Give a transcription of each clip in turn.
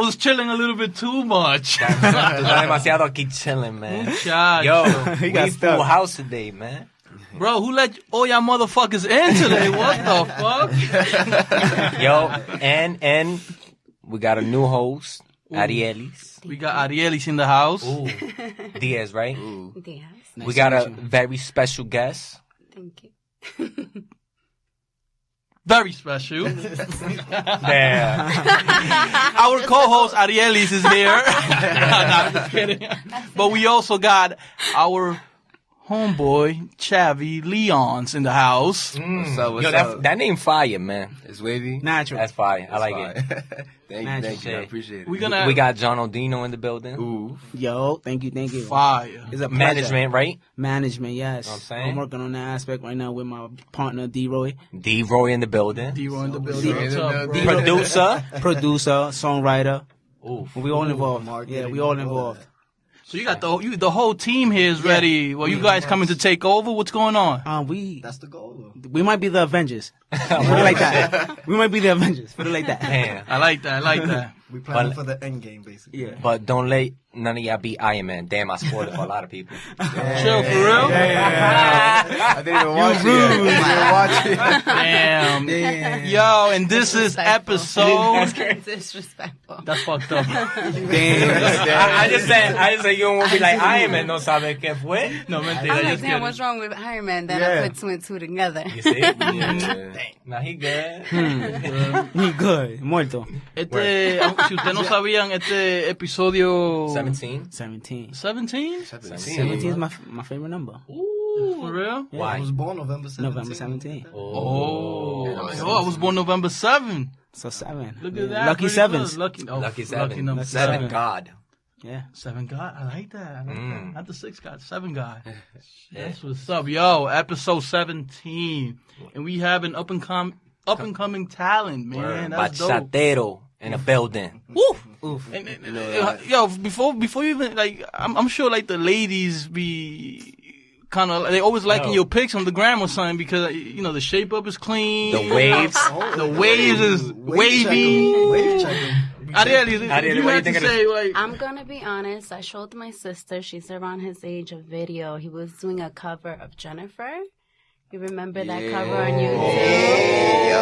was chilling a little bit too much. Está demasiado aquí chilling, man. Muchacho. Yo, He got we stuck. full house today, man. Bro, who let all y'all motherfuckers in today? What the fuck? Yo, and we got a new host, Arielis. We got Arielis in the house. Ooh. Diaz, right? Diaz. We got a very special guest. Thank you. Very special. Damn. Our co-host Arielis is here. I'm just kidding. But we also got our homeboy Chavi Leon's in the house. What's up? What's Yo, up? that name fire, man. It's wavy. Natural. That's fire. I like it. Thank you. I appreciate it. We got John Odino in the building. Ooh. Yo, thank you. Fire. It's a pleasure. Management, right? Management, yes. Know what I'm saying? I'm working on that aspect right now with my partner, D-Roy. D-Roy in the building. D-Roy in the building. D-Roy in What's the up, bro? building. Producer. Producer, songwriter. Ooh. We all involved. Marketing, Yeah, we all involved. So you got the whole team here is ready. Well, you guys coming to take over? What's going on? That's the goal. We might be the Avengers. Put it like that. We might be the Avengers. Put it like that. Damn. I like that. We planning for the end game, basically. Yeah. But don't let none of y'all be Iron Man. Damn, I spoiled it for a lot of people. Chill, for real? I didn't even watch it. Damn. Yo, and this is episode... Disrespectful. That's fucked up. I just said you don't want to be like Iron Man. No sabe qué fue. No, mentira. I'm just like, damn, kidding. what's wrong with Iron Man? Then Yeah. I put two and two together. You see? Yeah. Nah, he good. He good. Muerto. Si ustedes no sabían, este episodio... 17. 17. 17? 17 is my favorite number. Ooh, for real? I Why? was born November 17th. November 17. I was born November 7. So 7. Look at that. Lucky Pretty sevens. close. Lucky seven. number Seven 7. God. Yeah. 7 God. I like that. Not the 6 God, 7 God. That's what's up. Yo, episode 17. And we have an up and coming talent, man. That's dope. Bachatero in a building. Oof. And, yo, before you even, like, I'm sure, like, the ladies be kind of, they always liking your pics on the gram or something because, you know, the shape up is clean. The waves. The waves is wavy. Wave checking. Ariel, you what had do you to think say, like... I'm gonna be honest. I showed my sister. She's around his age. A video. He was doing a cover of Jennifer. You remember that cover on YouTube?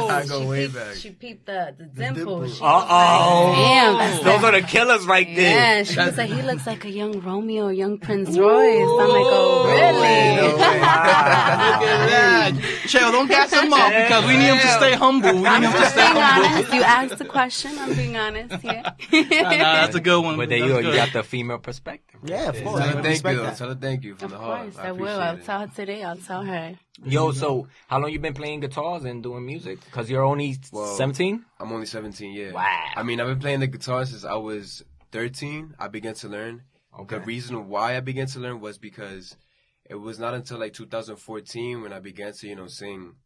I go way back. She peeped the dimple. She Uh-oh. Damn, that's Those are the killers right there. yeah, she was like, he looks like a young Romeo, young Prince Royce. I'm like, oh, really? Look at that. Cheo, don't gas him up because we need him to stay humble. We need him to stay Being humble. honest, you asked the question. I'm being honest here. Nah, that's a good one. But there That's you go. You good. got the female perspective. Yeah, of course. Tell her thank Respect you. that. Tell her thank you from Of the heart. course, I I will. appreciate I'll it. tell her today. I'll tell her. Yo, so how long you been playing guitars and doing music? Because you're only Well, 17? I'm only 17, yeah. Wow. I mean, I've been playing the guitar since I was 13. I began to learn. Okay. The reason why I began to learn was because it was not until like 2014 when I began to, you know, sing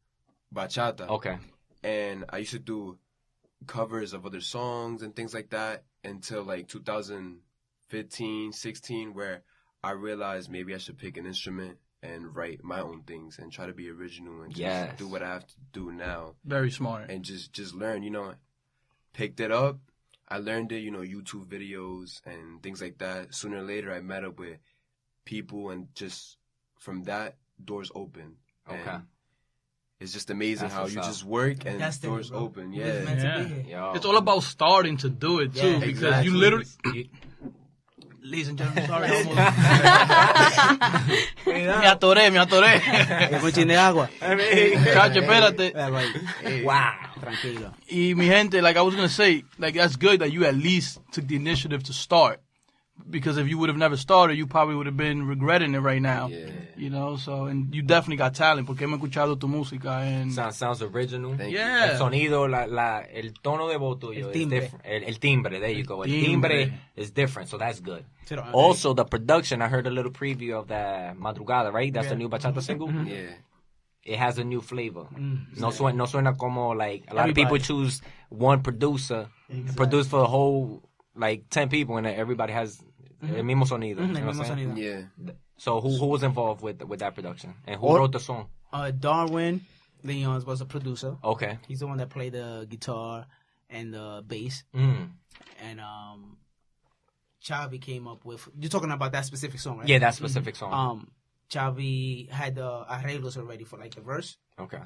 bachata. Okay. And I used to do covers of other songs and things like that until like 2015, 16, where I realized maybe I should pick an instrument and write my own things and try to be original and just do what I have to do now Very smart. and just learn, you know. Picked it up. I learned it, you know, YouTube videos and things like that. Sooner or later, I met up with people and just from that, doors open. Okay. And it's just amazing That's how what's you up. just work and That's doors bro. open. It's Yeah. meant to Yeah. be here. Yo. It's all about starting to do it, too. Yeah, because exactly. you literally... Ladies and gentlemen, sorry. I almost... me atoré. Un chin de agua. Chacho, espérate. Wow. Tranquilo. Y mi gente, like I was gonna say, like that's good that you at least took the initiative to start. Because if you would have never started, you probably would have been regretting it right now. Yeah. You know, so, and you definitely got talent, porque hemos escuchado tu música and... Sounds original. Thank you. Yeah. El sonido, el tono de voz tuyo El is timbre. different. El timbre, there you go. El Timbre. timbre is different, so that's good. Sí, no, Also, the production, I heard a little preview of the Madrugada, right? That's the new bachata single. Yeah. It has a new flavor. No suena como, like, a lot of Everybody. people choose one producer, produce for the whole, like, 10 people, and everybody has el mismo sonido. You know El what mismo I'm saying? sonido. Yeah. So who was involved with that production? And who Or- wrote the song? Darwin Leons was a producer. Okay. He's the one that played the guitar and the bass. Mm. And Chavi came up with. You're talking about that specific song, right? Yeah, that specific song. Chavi had the arreglos already for like the verse. Okay.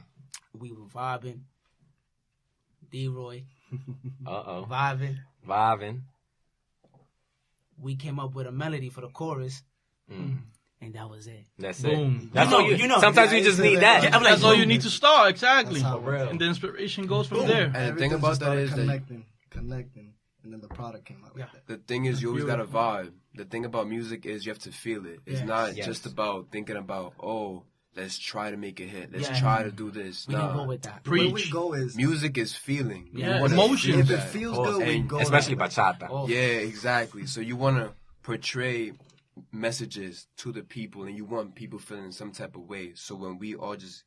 We were vibing. D-Roy. Vibing. We came up with a melody for the chorus. Mm. And that was it. That's Boom. it. That's all you know. Sometimes you just need that. Yeah, I'm like, That's all you need to start, exactly. That's how For real. And the inspiration goes from there. And the thing about that is that connecting, and then the product came out like that. the thing is you always got to vibe. The thing about music is you have to feel it. It's not Yes. just about thinking about, oh, let's try to make a hit. Let's Yeah. try to do this. We Nah. can go with that. Where we Preach. go is Music is feeling. You Yeah, wanna emotions. feel if it that. feels Oh, good, we and go. Especially that way. bachata. Oh. Yeah, exactly. So you want to portray messages to the people, and you want people feeling some type of way. So when we all just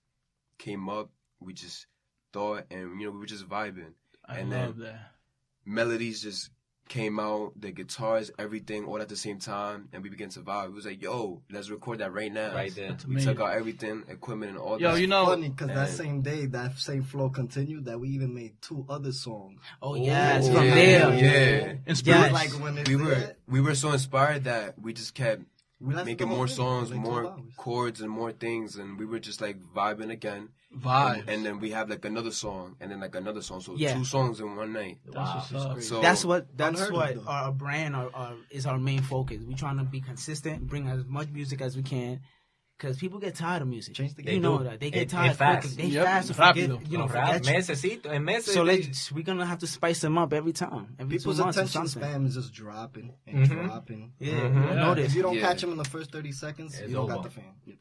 came up, we just thought, and we were just vibing. I And love then that. melodies just came out, the guitars, everything, all at the same time, and we began to vibe. It was like, yo, let's record that right now. Right there. That's We amazing. took out everything, equipment, and all Yo, that. you know, Funny because that And- same day, that same flow continued. That we even made 2 other songs. Oh, yes. Oh, From yeah, there. yeah. inspiration. Like when it's We were so inspired that we just kept we lasted making the whole more thing, songs, like 12 more hours. chords, and more things, and we were just like vibing again. Vibes. And then we have like another song, and then like another song. So Yeah. 2 songs in one night. That's what's up. So That's what Unheard of, though. our brand is our main focus. We're trying to be consistent, bring as much music as we can, because people get tired of music. Change the You game. know do. that they get It tired fast. quickly. They Yep. fast to forget. Rápido. You know, Rap, forget you. en meses. So we're gonna have to spice them up every time. Every People's 2 months or attention something. span is just dropping and dropping. Yeah, Mhm. I know If this. you don't Yeah. catch them in the first 30 seconds, It's you don't got over. the fan.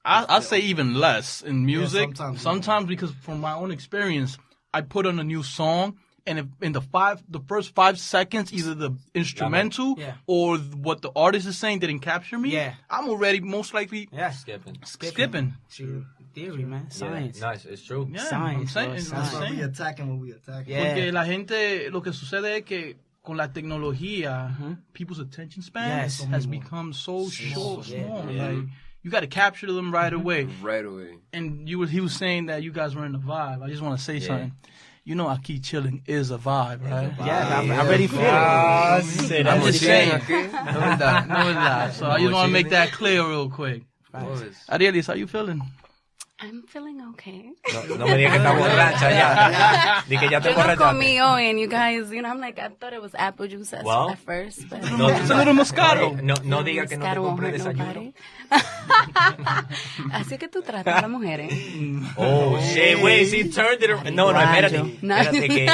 I say even less in music. sometimes, sometimes because from my own experience, I put on a new song, and if in the first 5 seconds, either the instrumental Yeah. or what the artist is saying didn't capture me, Yeah. I'm already most likely Yeah, Skipping. skipping. True theory, man. Science. Yeah, nice. It's true. Yeah, Science, I'm saying, bro, I'm That's science. why we saying. attacking when we attacking. Yeah. Porque la gente, lo que sucede es que con la tecnología, people's attention span Yes. has become so short, Yeah. small. Yeah. Like, you got to capture them right away. right away. And he was saying that you guys were in the vibe. I just want to say something. You know, Aqui Chillin is a vibe, right? Yeah, I already feel it. I'm just saying. No verdad. No, it's not. So I just want to make that clear real quick. Arielis, how you feeling? I'm feeling okay. No me digas que está borracha ya. Di que ya te Yo no borrachaste. comí hoy, and you guys, I'm like, I thought it was apple juice Well, at first, but No, It's a little Moscato. No digas que no te Moscato won't compré hurt desayuno. nobody. Así que tú tratas a las mujeres. Oh, shit, wait, she turned it around. No, espérate. No. Espérate que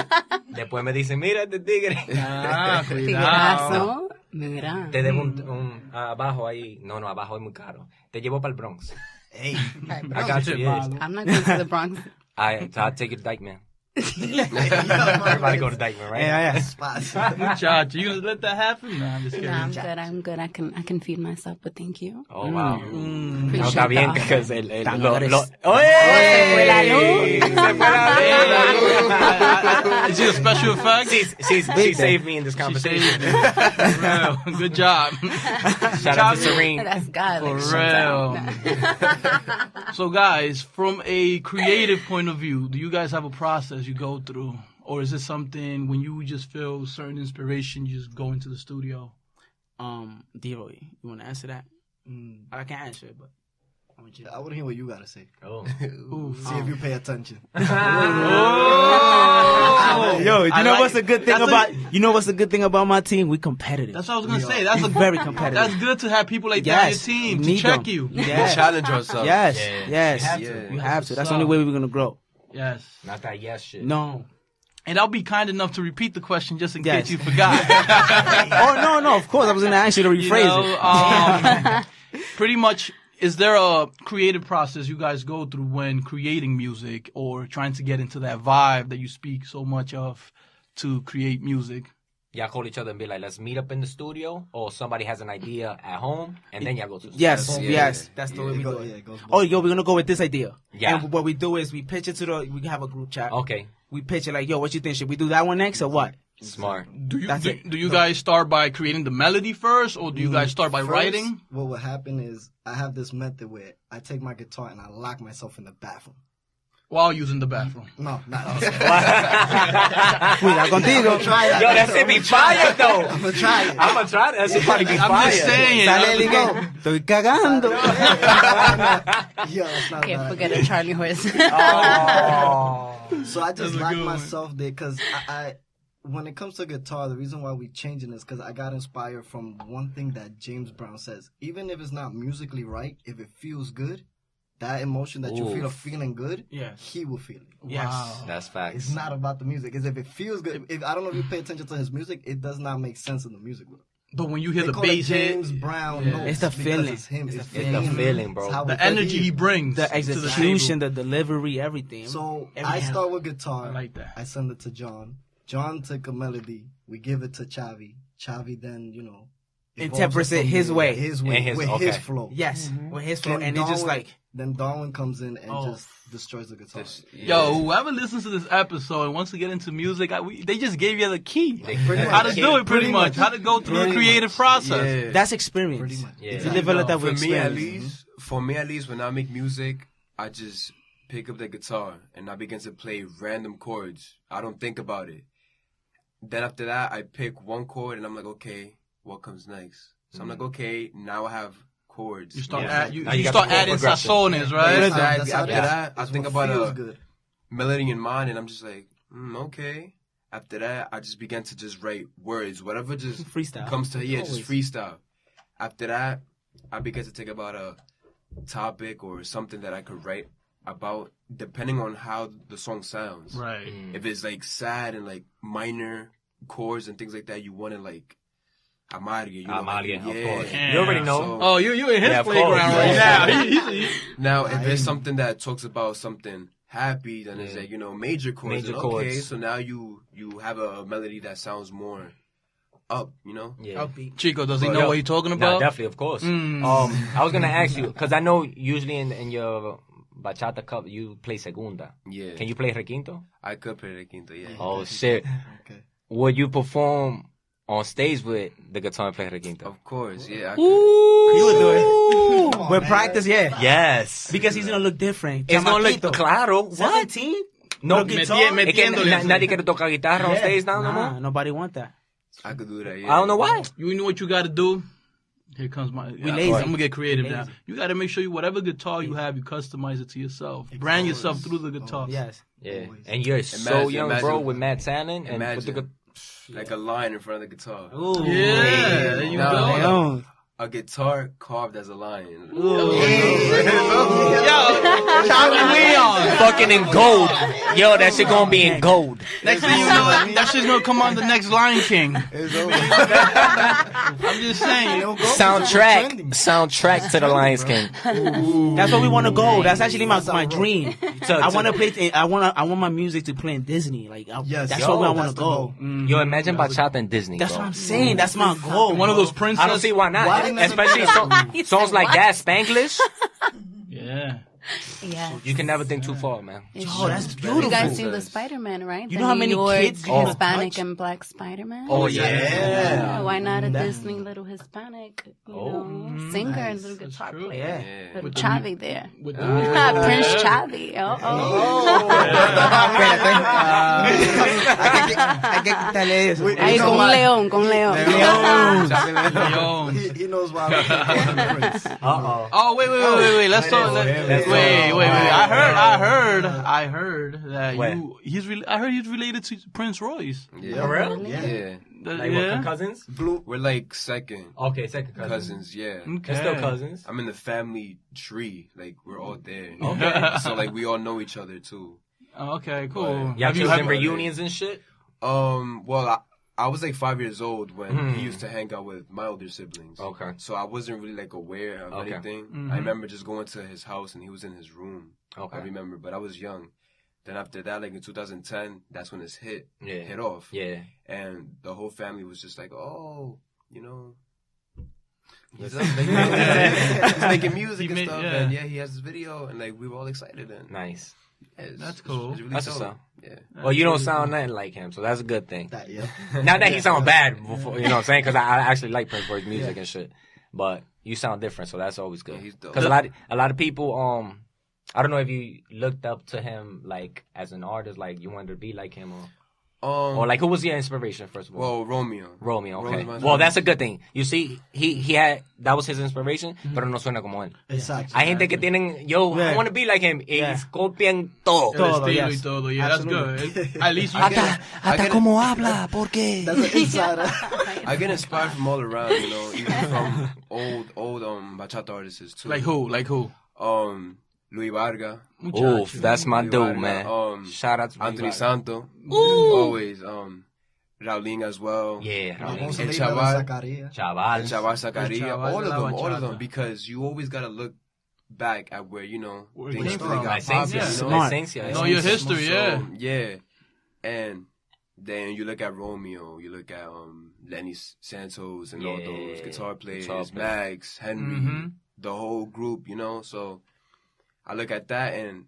después me dicen, mira este tigre. Ah, cuidado. Tigrazo. Mira. Te debo un abajo ahí. No, abajo es muy caro. Te llevo para el Bronx. Hey, I got you, yes. I'm not going to the Bronx. I'll take you to Dykeman. Everybody go to Dykeman, right? Yeah. spots. Muchacho, you gonna let that happen? Nah, I'm just kidding. No, I'm good. I can feed myself, but thank you. Oh, wow. Appreciate No, está bien, that. because el Tambores. ¡Oye! Se fue la luz. Se fue la luz. Is it a special effect? She saved me in this She conversation. saved it. For real. Good job. Shout out to Serene. That's God. For like, shut real. down. So, guys, from a creative point of view, do you guys have a process you go through? Or is it something when you just feel certain inspiration, you just go into the studio? D-Roy, you want to answer that? I can't answer it, but I want you to. I want to hear what you got to say. Oh. See if you pay attention. Yo, I like what's it. a good thing That's about what's a good thing about my team? We competitive. That's what I was going to say. That's We a very competitive. That's good to have people like that on your Yes, team we to need check them. you. Yes. Challenge ourselves. Yes, Yeah. yes. You have to. You have to. That's What's the only up? way we're gonna grow. Yes. Not that yes shit. No. And I'll be kind enough to repeat the question just in Yes. case you forgot. Oh no. Of course, I was gonna ask you to You rephrase know, it. pretty much, is there a creative process you guys go through when creating music or trying to get into that vibe that you speak so much of to create music? Y'all call each other and be like, let's meet up in the studio, or somebody has an idea at home, and then y'all go to the Yes, studio. yes. That's the way we do Yeah, it. it goes both Oh, yo, we're gonna go with this idea. Yeah. And what we do is we pitch it we have a group chat. Okay, We pitch it like, yo, what you think? Should we do that one next or what? smart. That's it. Do you guys start by creating the melody first, or do you guys start by First, writing? What will happen is I have this method where I take my guitar and I lock myself in the bathroom. While using the bathroom. No, not. Cuida contigo. Yo, that shit be fire though. I'm gonna try it. I'm gonna try that. That shit probably be fire. I'm just saying. Sale el que, estoy cagando. Yeah, that's not Can't bad. forget a Charlie horse. Oh. So I just That's a locked good one. myself there because I, when it comes to guitar, the reason why we changing is because I got inspired from one thing that James Brown says. Even if it's not musically right, if it feels good, that emotion that you feel of feeling good, Yes. he will feel it. Yes. That's facts. It's not about the music. It's if it feels good. If I don't know if you pay attention to his music, it does not make sense in the music. But when you hear They the call it bass hit, James Brown. Yeah. notes It's the because feeling. It's him. It's It's the him. It's the feeling, bro. It's how the it- energy he brings, The to execution, the the delivery, everything. So Every I hand. start with guitar. I like that. I send it to John. John took a melody. We give it to Chavi. Chavi then, evolves Interprets it from his there. way. His way. And his- with okay. his flow. Yes, with his flow, Then and it's just Darwin- like Then Darwin comes in and Oh. just destroys the guitar. Yo, whoever listens to this episode and wants to get into music, they just gave you the key. Pretty How to much. do it, pretty Pretty much. much. How to go through the Pretty creative much. process. Yeah. that's experience. Pretty much. Yeah. You develop that For with me at experience. least, when I make music, I just pick up the guitar and I begin to play random chords. I don't think about it. Then after that, I pick one chord and I'm like, okay, what comes next? So I'm like, okay, now I have chords. You start, Yeah. add, you, Now you you got start the chord adding progression. sazones, Yeah, right? that's how After it that, is. I It's think what about feels a good. melody in mind and I'm just like, okay. After that, I just began to just write words, whatever just Freestyle. comes to just Always. freestyle. After that, I began to think about a topic or something that I could write about, depending on how the song sounds. Right. If it's like sad and like minor chords and things like that, you want to like Amalia, you know, Amalia, like, of course. Yeah. You already know. So- Oh, you in his Yeah, of playground course. right Yeah. now. He- Now, if it's something that talks about something happy, then it's like, major chords. Major And chords. Okay, so now you have a melody that sounds more up, Yeah. Upbeat. Chico, does he Well, know yo, what you're talking Nah, about? definitely, of course. Mm. I was gonna ask you because I know usually in your bachata cup you play segunda. Yeah. Can you play requinto? I could play the quinto, yeah. Oh shit! Okay. Would you perform on stage with the guitar and play requinto? Of course, yeah. I could. You would do it. Come on, With man. practice, yeah. Yes. Because he's gonna look different. It's gonna look Chamaquito. claro. What? 17? No, guitar? es que metiéndole. nadie quiere tocar guitarra on stage now no Nah, more. nobody want that. I could do that, yeah. I don't know why. You know what you got to do? Here comes my. lazy. I'm gonna get creative We now. lazy. You got to make sure whatever guitar you have, you customize it to yourself. Brand yourself through the guitar. Yes. Yeah, and you're so Imagine- young, imagine- bro, with mad talent and put the Imagine. Like a line in front of the guitar. Ooh. Yeah, there you No, go. Damn. A guitar carved as a lion. Yo, Chavi, we on. fucking in gold. Yo, that shit gonna be in gold. Next thing you know, that shit's gonna come on the next Lion King. It's over. I'm just saying. Soundtrack to the Lions King. That's where we want to go. That's actually my dream. So- I want to play. I want my music to play in Disney. Like Yes, that's yo, where I want that's to the go. goal. Yo, imagine bachata in Disney. That's bro. what I'm saying. That's my goal. One of those princess. I don't see why not. Why didn't Especially He songs said like what? that, Spanglish. Yeah. Yeah. You can never think too far, man. Oh, that's beautiful. You guys seen the Spider-Man, right? You The know how New many York kids you can Hispanic touch? and Black Spider-Man? Oh, Yeah, why not a Disney little Hispanic, singer and little That's guitar true. player? Yeah. Little With the- Chavi there. With Prince Chavi. Hay que quitarle eso. Ahí con un león, con un león. Yo. He knows why I'm calling him Prince. Uh-oh. Oh wait. Let's talk. Wait. I heard that What? I heard he's related to Prince Royce. Yeah. For real? Yeah. Like Yeah. what, cousins? We're like second Okay, second cousin. cousins, yeah. Okay. They're still cousins. I'm in the family tree. Like, we're all there. Okay. So, like, we all know each other, too. Okay, cool. Y'all Have you- children have- reunions and shit? Well, I was like 5 years old when Mhm. he used to hang out with my older siblings. Okay. So I wasn't really like aware of Okay. anything. Mhm. I remember just going to his house and he was in his room. Okay. I remember, but I was young. Then after that, like in 2010, that's when this hit off. Yeah. And the whole family was just like, oh, you know, he's, making music and stuff. yeah. And yeah, he has this video. And like, we were all excited. And Nice. That's cool. It's really That's dope. what's up. Yeah. Well, you don't sound nothing like him, so that's a good thing. That, yeah. Not that he sound bad, before, you know what I'm saying? Because I actually like Prince Royce music and shit. But you sound different, so that's always good. Yeah, he's dope. Because a lot of people, I don't know if you looked up to him like as an artist, like you wanted to be like him, or like who was your inspiration first of all? Well, Romeo. Okay. Well, that's a good thing. You see, he had that was his inspiration, pero no suena como él. Exacto. Hay gente que tienen, I want to be like him. Y copian todo. El estilo y todo. Yeah, that's good. At least you Hasta como habla, ¿por qué? That's an insider. I get inspired from all around, you know, even from old bachata artists too. Like who? Luis Vargas. Oof, that's my Luis dude, Vargas, man. Shout out to Anthony Vargas. Santo. Always. Raulín as well. Yeah, Vamos Raulín. a El leer Chaval. a Zacarías. Chaval. Chaval Zacarías. Chaval All de la of them. bachata. Because you always got to look back at where, you know, Where things it came really from. got Esencia, popular, you know? Smart. Esencia. Know your history, yeah. So, yeah. And then you look at Romeo, you look at Lenny Santos and all those guitar players, Max, Henry, the whole group, you know? So I look at that and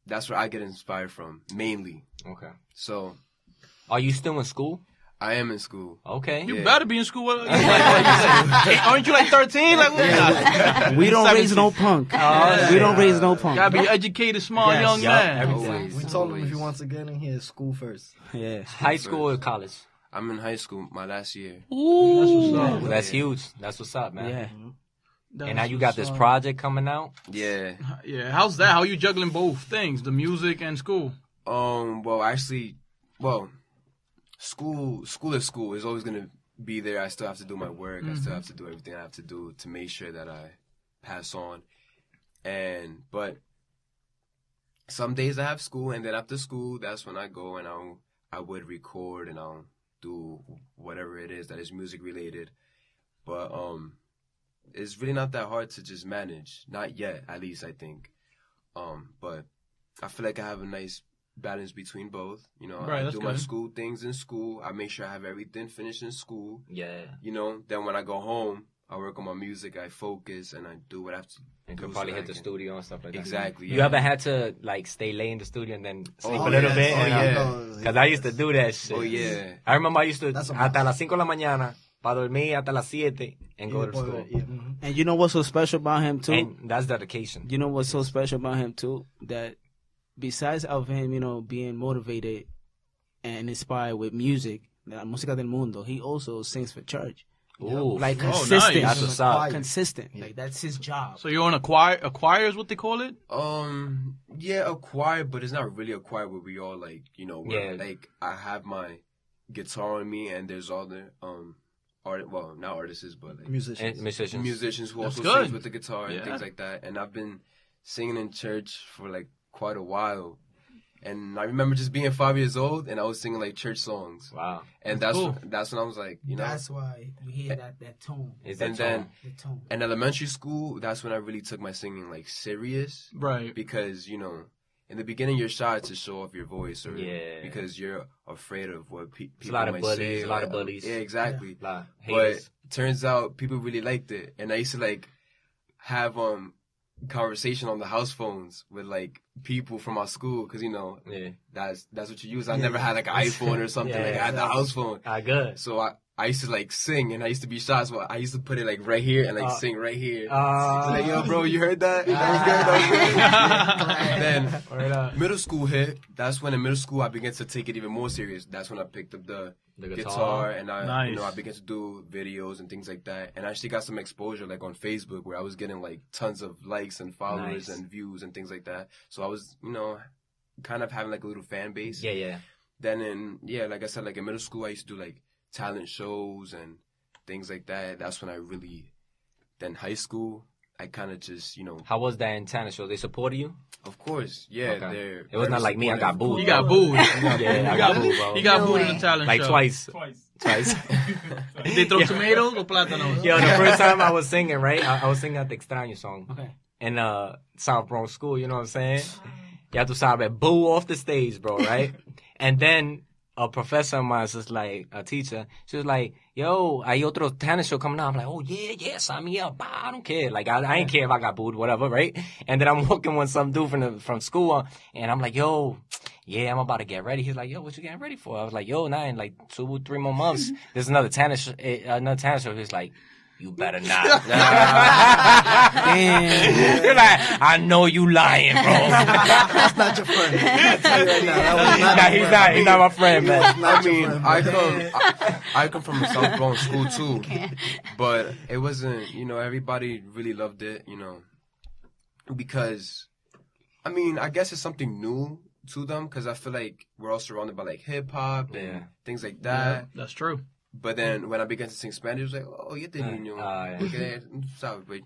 that's where I get inspired from, mainly. Okay. So Are you still in school? I am in school. Okay. You better be in school. Aren't you like 13? Like what? We don't raise no punk. We don't raise no punk. Gotta be educated, smart young man. Always, We told him always. if he wants to get in here, school first. Yeah. High school or college? I'm in high school, my last year. That's what's up. That's huge. That's what's up, man. Yeah. And now you got this project coming out. Yeah. Yeah, how's that? How are you juggling both things, the music and school? Well, actually, school is school. It's always gonna be there. I still have to do my work. I still have to do everything I have to do to make sure that I pass on. But some days I have school, and then after school, that's when I go and I would record and I'll do whatever it is that is music related. But it's really not that hard to just manage. Not yet, at least I think. But I feel like I have a nice balance between both. You know, Right, I that's do my good. school things in school. I make sure I have everything finished in school. Yeah. You know, then when I go home, I work on my music. I focus and I do what I have to And do. could probably so hit I the can- studio and stuff like that. Exactly. You yeah. ever had to like stay late in the studio and then sleep Oh, a little yes. bit? Oh, yeah. Because I used to do that shit. Oh yeah. I remember I used to That's a hasta las 5 de la mañana para dormir hasta las 7 and go to Yeah, school. yeah. And you know what's so special about him too? And that's dedication. You know what's so special about him too? That besides of him, you know, being motivated and inspired with music, la música del mundo, he also sings for church. Ooh. Like Oh, consistent. nice. That's what's up. Consistent. Like that's his job. So you're on a choir is what they call it? Yeah, a choir, but it's not really a choir where we all like, you know, where, Yeah. like I have my guitar on me and there's all the not artists, but like Musicians. And musicians. musicians who That's also good. sing with the guitar and Yeah. things like that. And I've been singing in church for like quite a while. And I remember just being 5 years old and I was singing like church songs. Wow. And That's that's cool. when I was like, you know. That's why we hear that tone. Is that And then The tone. in elementary school, that's when I really took my singing like serious. Right. Because, you know, in the beginning you're shy to show off your voice or Yeah. because you're afraid of what people It's a lot of might bullies, say. a lot of bullies. Yeah, exactly. Like, But haters. turns out people really liked it. And I used to like have conversation on the house phones with like people from our school because, you know, Yeah. that's what you use. I never had like an iPhone or something. Yeah, like I had the house phone. Good. So I used to like sing and I used to be shy. So I used to put it like right here and like sing right here. Like, yo, bro, you heard that? That was good. That was good. Then middle school hit. That's when in middle school I began to take it even more serious. That's when I picked up the guitar and I, you know, I began to do videos and things like that. And I actually got some exposure like on Facebook where I was getting like tons of likes and followers and views and things like that. So I was, you know, kind of having like a little fan base. Yeah. Then like I said, like in middle school I used to do like talent shows and things like that. That's when I really. Then high school, I kind of just, you know. How was that in talent show? They supported you? Of course, yeah. Okay. It was not like me. I got booed. You got booed. Yeah, I got booed, bro. You got booed in the talent Like show. twice. Twice. They throw tomatoes or plátanos? Yo, the first time I was singing, right? I was singing Te Extraño song. Okay. In South Bronx school, you know what I'm saying? Ya tú sabes, boo off the stage, bro, right? And then a professor of mine was just like, a teacher, she was like, yo, hay otro talent show coming out. I'm like, oh, yeah, sign me up. I don't care. Like, I ain't care if I got booed, whatever, right? And then I'm walking with some dude from school, and I'm like, yo, yeah, I'm about to get ready. He's like, yo, what you getting ready for? I was like, yo, nah, in like 2-3 more months, there's another talent show. He's like, you better not. Damn. You're like, I know you lying, bro. That's not your friend. I'll tell you right now, that was not Nah, your friend. he's not my friend, man. I mean, I come from a South Bronx school too, but it wasn't. Everybody really loved it. Because, I mean, I guess it's something new to them because I feel like we're all surrounded by like hip hop and things like that. Yeah, that's true. But then when I began to sing Spanish, it was like, oh, you did, okay, sabe, but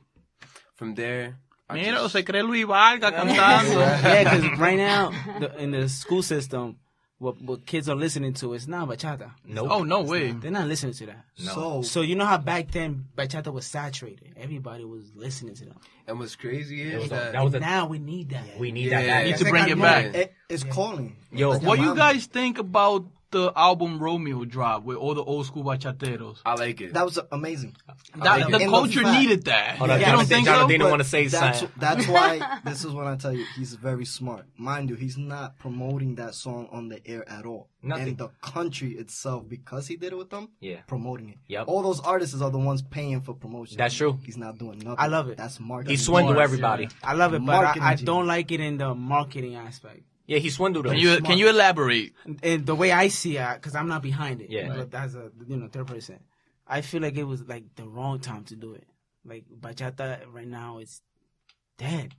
from there, Mira, se cree Luis Vargas cantando. Yeah, because right now in the school system, what kids are listening to is not bachata. Nope. Oh, no way. They're not listening to that. No. So you know how back then bachata was saturated. Everybody was listening to them. And what's crazy is was that Now we need that. We need Yeah. that. Need That. to bring it back. It's calling. Yo, What you guys think about the album Romeo drop with all the old school bachateros? I like it. That was amazing. The In culture fact- needed that. Hold on, You don't think so? Jonathan But want to say something. That's why this is what I tell you. He's very smart. Mind you, he's not promoting that song on the air at all. Nothing. And the country itself, because he did it with them, Yeah. promoting it. Yep. All those artists are the ones paying for promotion. That's true. He's not doing nothing. I love it. That's marketing. He swindled Smart. everybody. I love it, but Marketing I genius. don't like it in the marketing aspect. Yeah, he swindled us. Can you elaborate? And the way I see it, because I'm not behind it. Yeah. But as a third person, I feel like it was like the wrong time to do it. Like bachata right now is dead.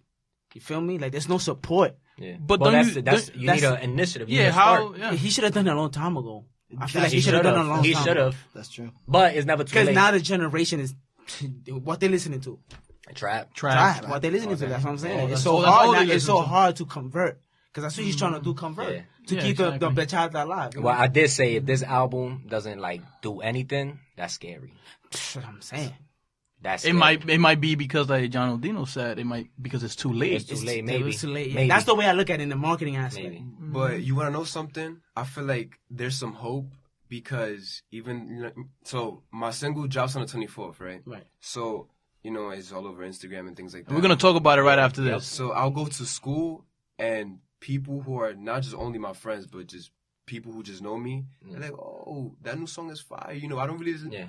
You feel me? Like there's no support. Yeah. But Well, don't that's, you- you need an initiative. You Yeah, need a how? start. Yeah. He should have done it a long time ago. I feel like He he should have done it a long He time should ago. have. That's true. But it's never too Because late. now the generation is what they're listening to. Trap. Trap. What they're listening to. That's what I'm saying. Oh, It's that's so all- that's all hard. they Now, it's listen so to. hard to convert. Because that's what he's trying to do. Convert Yeah. to Yeah, keep exactly. the bachata alive. Well, I did say if this album doesn't like do anything, that's scary. That's what I'm saying. That's It scary. might be because like John Odino said, it might because it's too late. It's too late. Maybe. It's too late. Yeah. Maybe. That's the way I look at it in the marketing aspect. Maybe. But you want to know something? I feel like there's some hope because even so my single drops on the 24th, right? Right. So it's all over Instagram and things like that. We're gonna talk about it right after this. So I'll go to school and people who are not just only my friends but just people who just know me, they're like, "Oh, that new song is fire." I don't really listen. Yeah.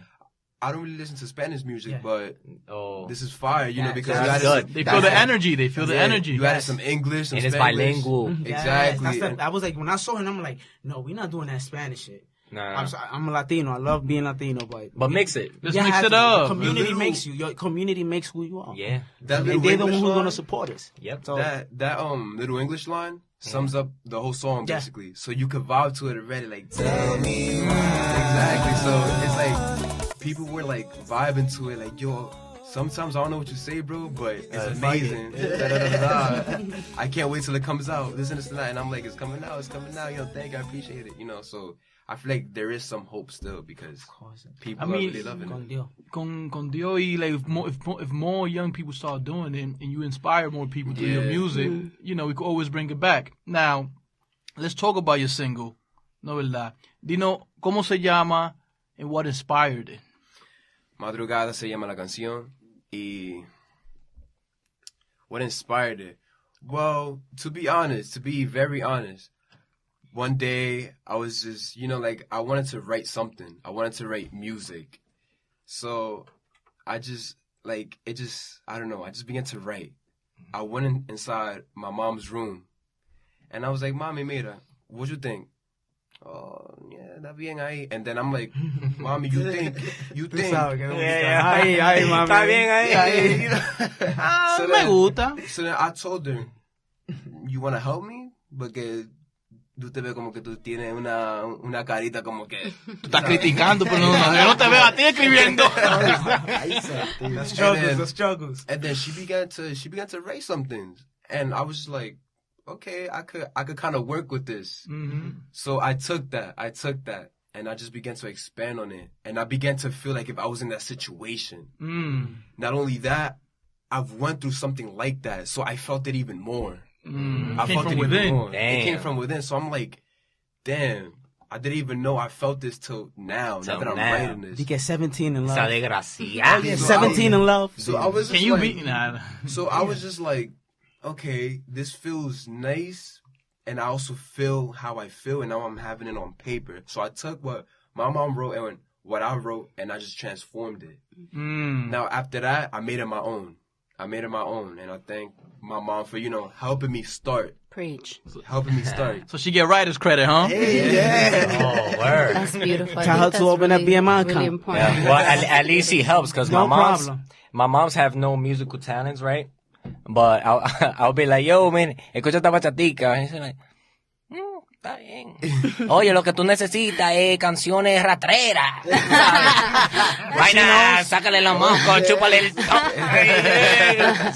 I don't really listen to Spanish music, Yeah. but Oh. this is fire, because that's you added good. some- They feel the energy. They feel the yeah, energy. You added some English, some And it's Spanglish. bilingual. Yes, Exactly. that's I was like, when I saw him, I'm like, no, we're not doing that Spanish shit. Nah. I'm a Latino. I love being Latino, but Mix it. Let's you mix have it to. up. Community Little- makes you. Your community makes who you are. Yeah. That And little they're the English ones who's line, gonna support us. Yep. So that little English line sums up the whole song Yeah. basically. So you could vibe to it already, like tell me why. Exactly. So it's like people were like vibing to it, like yo. Sometimes I don't know what you say, bro, but it's amazing. Da-da-da-da-da. I can't wait till it comes out. This and that, and I'm like, it's coming out. Thank you, I appreciate it. So I feel like there is some hope still because people I mean, are really loving con it. Dios. Con Dios, y like if more young people start doing it and you inspire more people through your Yeah. music, we could always bring it back. Now, let's talk about your single. No verdad. Dino, ¿cómo se llama and what inspired it? Madrugada se llama la canción. Y what inspired it? Well, to be very honest, one day I was just, I wanted to write something. I wanted to write music. So I just, I don't know, I just began to write. I went inside my mom's room and I was like, Mommy, mira, what you think? Oh, yeah, está bien ahí. And then I'm like, Mommy, you think. Ay, mami. Está bien ahí. So Me then- gusta. So then I told her, you want to help me? Porque tú te ves como que tú tienes una carita como que... Tú estás criticando, pero yo no te veo a ti escribiendo. The struggles. And then she began to write some things. And I was just like, okay, I could kind of work with this. Mm-hmm. So I took that, and I just began to expand on it. And I began to feel like if I was in that situation. Not only that, I've went through something like that, so I felt it even more. I Came felt from it within. even more. Damn. It came from within, so I'm like, damn, I didn't even know I felt this till now. Till Now that I'm now. writing this. You get 17 in Esa love. desgracia. Yeah, 17 in love. So I was just Can you like, beat that? So I was just like, okay, this feels nice, and I also feel how I feel, and now I'm having it on paper. So I took what my mom wrote and what I wrote, and I just transformed it. Now after that, I made it my own. I made it my own, and I thank my mom for helping me start. Preach. Helping me start. So she get writer's credit, huh? Hey, yeah. Oh, word. That's beautiful. I Tell think her to that's open a BMI really account. important. Yeah, well, at least she helps because No problem. my moms have no musical talents, right? But I'll be like, yo, man, escucha esta bachatica. And she's like, está bien. Oye, lo que tú necesitas es canciones ratreras. Vaina, sácale la mosca, chúpale el...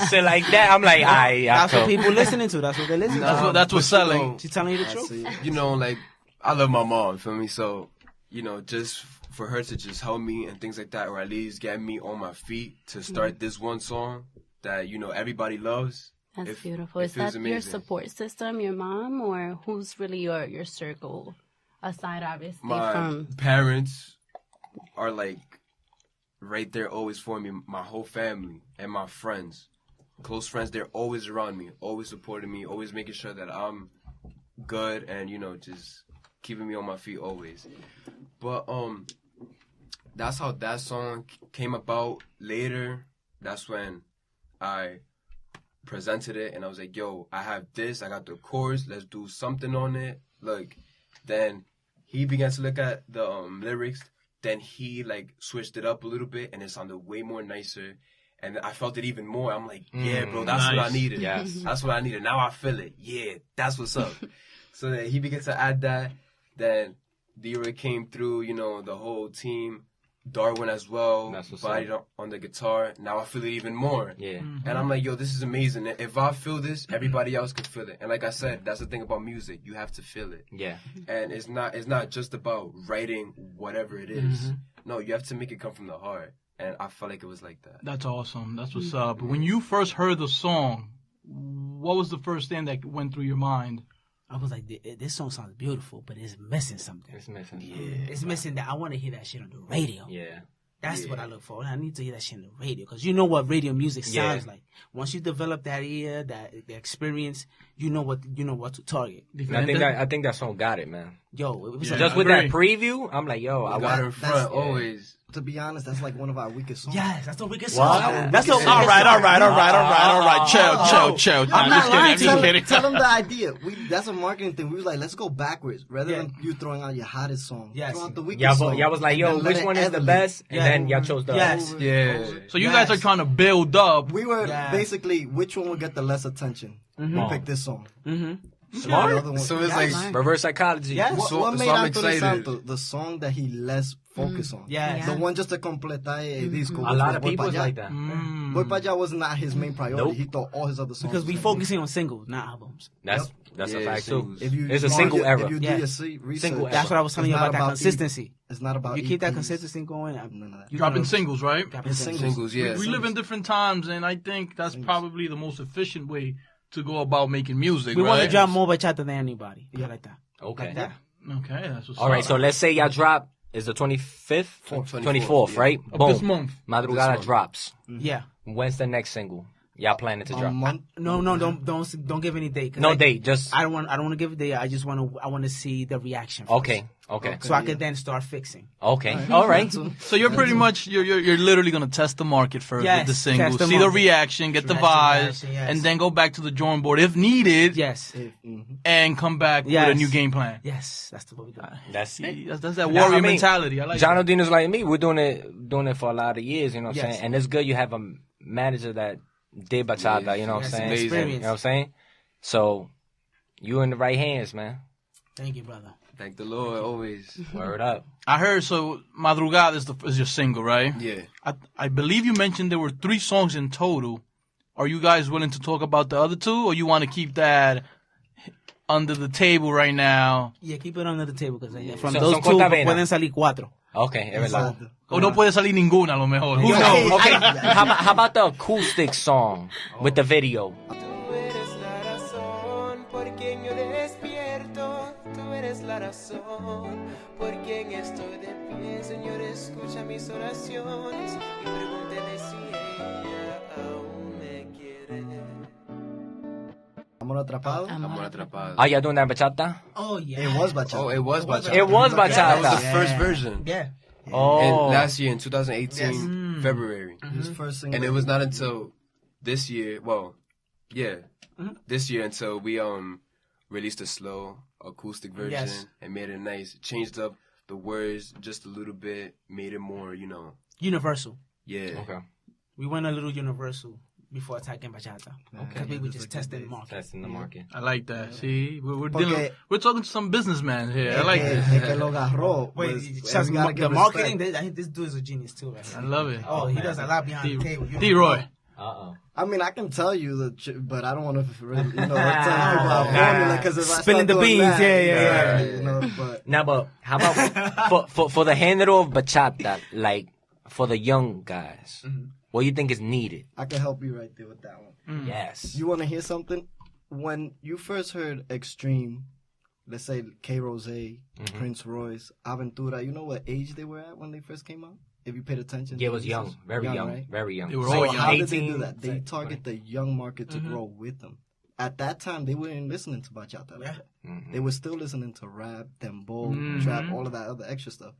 So like that, I'm like, That's what people listening to. That's what they listen to. That's what's selling. She's telling you the truth. Like, I love my mom, feel me? So, just for her to just help me and things like that, or at least get me on my feet to start this one song that, everybody loves. That's beautiful. Is that your support system, your mom, or who's really your circle? Aside, obviously, My from... parents are, like, right there always for me. My whole family and my friends, close friends, they're always around me, always supporting me, always making sure that I'm good and, just keeping me on my feet always. But that's how that song came about. Later, that's when I presented it and I was like, yo, I have this, I got the chorus, let's do something on it. Like, then he began to look at the lyrics, then he like switched it up a little bit and it sounded way more nicer, and I felt it even more. I'm like, yeah, bro, that's what I needed. Yes. That's what I needed. Now I feel it. Yeah, that's what's up. So then he began to add that. Then D-Ray came through, the whole team. Darwin as well, bodied on the guitar. Now I feel it even more. Yeah. And I'm like, yo, this is amazing. If I feel this, everybody else can feel it. And like I said, that's the thing about music. You have to feel it. Yeah. And it's not just about writing whatever it is. No, you have to make it come from the heart. And I felt like it was like that. That's awesome. That's what's up. When you first heard the song, what was the first thing that went through your mind? I was like, this song sounds beautiful, but it's missing something. It's missing. Yeah. It's missing that. I want to hear that shit on the radio. Yeah. That's what I look for. I need to hear that shit on the radio because you know what radio music sounds like. Once you develop that ear, the experience, you know what to target. I think that song got it, man. Yo, it was just with that preview, I'm like, yo, I got got her in front always. To be honest, that's like one of our weakest songs. Yes, that's the weakest song. That's the All right. Chill. I'm not lying to you. Tell them the idea. That's a marketing thing. We was like, let's go backwards rather than you throwing out your hottest song. Yes. Throw out the weakest song. Y'all was like, yo, which one is the best? And then y'all chose the Yeah. So you guys are trying to build up. We were basically, which one will get the less attention? We picked this song. Smart. So it's like reverse psychology. Yes. What made I'm Anthony excited. Santo the song that he less focused on? Yes. The one just to completar el disco. A lot of people is Allá. like that. Boy Pa Allá was not his main priority. Nope. He thought all his other songs. Because we was focusing on singles, not albums. That's a fact too. singles. It's a single era. If you do Yeah. your research, Single era. That's what I was telling you It's not about that about consistency. it's not about You keep that EPs. consistency going. None of that. you Dropping gonna- singles, right? dropping It's singles. Singles, yeah. We live in different times, and I think that's probably the most efficient way to go about making music, We right? want to drop more bachata than anybody. Yeah, like that. Okay. Like that. Okay, that's what's All right, up. so let's say y'all drop is the 25th, 24th, yeah. right? Of Boom. this month. Madrugada drops. Yeah. When's the next single? Y'all planning to A drop? month. No, don't give any date. 'cause No date, just I don't want to give a date. I just want to see the reaction. First. okay. So I could then start fixing. Okay. All right. So you're pretty much you're literally gonna test the market first Yes, with the single, test the see the market. reaction, get the Test the vibes, reaction, yes. and then go back to the drawing board if needed, Yes. and come back with a Yes. new game plan. Yes. That's what we do. That's See, it. that's that Nah, warrior I mean, mentality. I like John that. O'Dean is like me. We're doing it for a lot of years. You know what I'm Yes. saying? And it's good you have a manager that did bachata. You know what I'm Yes, saying? experience. You know what I'm saying? So you in the right hands, man. Thank you, brother. Thank the Lord always. Word up. I heard so Madrugada is your single, right? Yeah. I believe you mentioned there were 3 songs in total. Are you guys willing to talk about the other 2, or you want to keep that under the table right now? Yeah, keep it under the table because from So- those son 2 cortavenas. pueden salir 4. Okay, es verdad. O no puede salir ninguna, a lo mejor. Who No, knows? okay. How about the acoustic song with the video? Tú eres la razón por quien yo despierto. Tú eres la razón por quien estoy de pie. Señor, escucha mis oraciones y pregúntele si ella aún me quiere. Amor Atrapado. Amor Atrapado. Are y'all doing that bachata? Oh yeah. It was bachata. Oh, it was bachata. It was That was bachata. the first version. Yeah. Oh. And last year in 2018, February. His first single. And it was not until this year, this year until we released a slow acoustic version and made it nice. Changed up the words just a little bit, made it more, Universal. Yeah. Okay. We went a little universal before attacking bachata. Because we were just testing the market. Testing the market. I like that. See, we're talking to some businessman here. I like this. Que lo agarró. Wait, Was- we gotta the give marketing, respect. I think this dude is a genius too, right? I love it. Oh, he does a lot behind the table. D-Roy. I mean, I can tell you, but I don't want to really, tell people our formula because if I Spilling start the doing beans, that, yeah. But Now, but how about for the género of bachata, like for the young guys, what do you think is needed? I can help you right there with that one. Yes. You want to hear something? When you first heard Extreme, let's say K Rose, Prince Royce, Aventura, you know what age they were at when they first came out? If you paid attention. Yeah, it was young, very young, right? very young. They were So all young. how did they 18, do that? They target the young market to grow with them. At that time, they weren't listening to bachata like that. They were still listening to rap, dembow, trap, all of that other extra stuff.